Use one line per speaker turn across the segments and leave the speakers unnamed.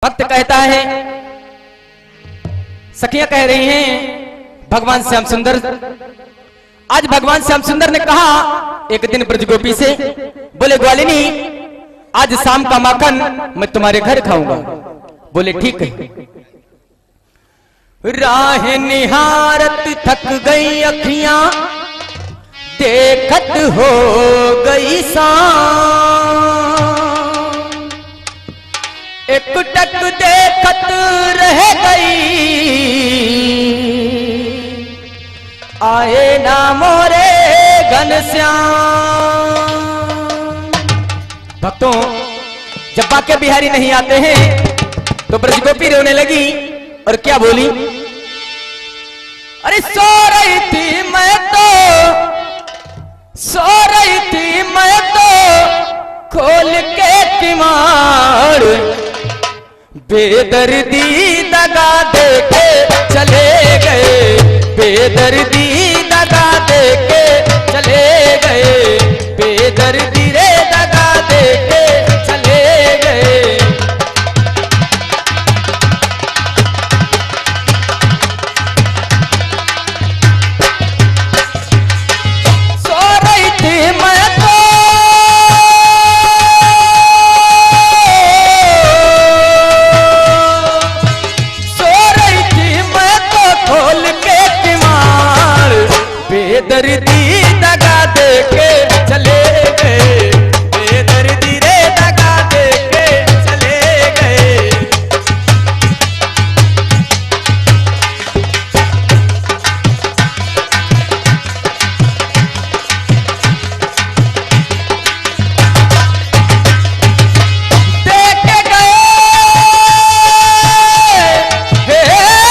भक्त कहता है, सखियां कह रही हैं भगवान श्याम सुंदर। आज भगवान श्याम सुंदर ने कहा एक दिन ब्रजगोपी से, बोले ग्वालिनी आज शाम का माखन मैं तुम्हारे घर खाऊंगा। बोले ठीक है। राह निहारत थक गई अखियां, देखत हो गई शाम, एक टक देखत रह गई, आए ना मोरे घनश्याम। भक्तों, जब बाके बिहारी नहीं आते हैं तो ब्रजगोपी रोने लगी और क्या बोली, अरे सो रही थी मैं तो, सो रही थी मैं तो खोल के किवाड़, बेदर्दी दगा दे के चले गए, बेदर्दी दगा दे के चले गए, बेदर्दी रे दगा दे के चले गए। सो रही थी मैं तो, बेदर्दी दगा दे के चले गए, बेदर्दी रे दगा दे के चले गए। देखे गए बेदर्दी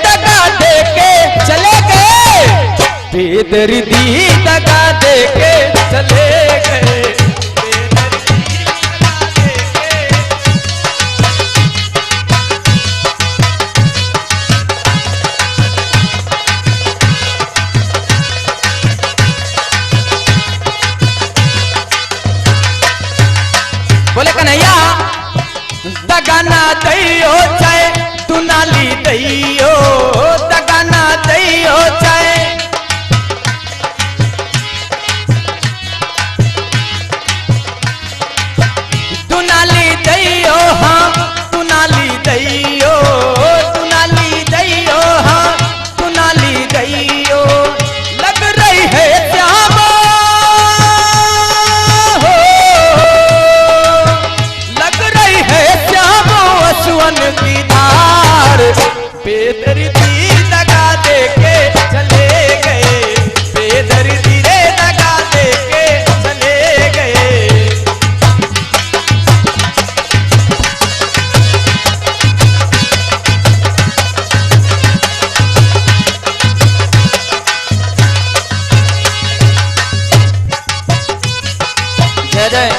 दगा दे के चले गए, बेदर्दी दगा दे के। बोले कन्हैया दगा ना दैयो चाहे तू नाली दैयो, दगा ना दैयो चाहे बेदर्दी दगा दे के चले गए, बेदर्दी रे दगा दे के चले गए। जय जय।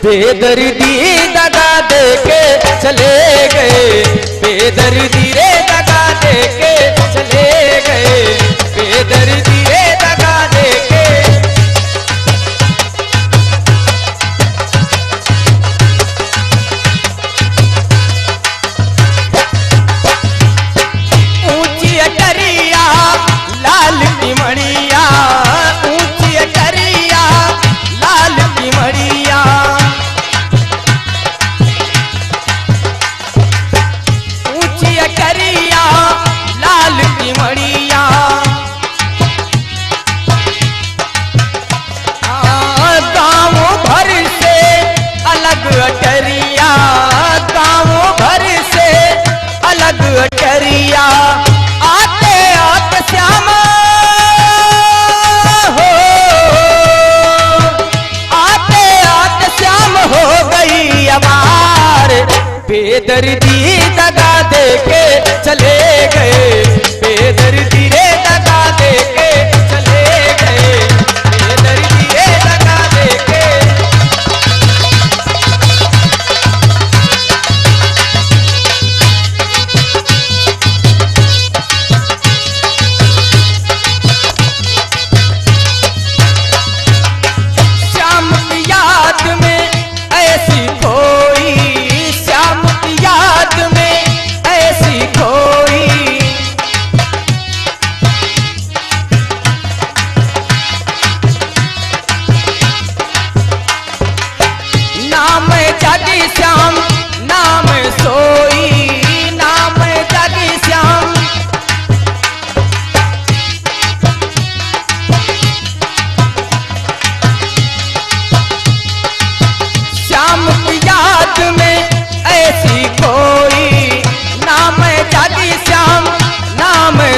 बेदर्दी दगा दे के चले गए, बेदर्दी रे दगा दे के चले गए, बेदर्दी रे दगा दे के। ऊंची अटरिया लाल की मणिया, ऊंची अटरिया लाल की मणिया, ऊंची अटरिया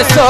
सो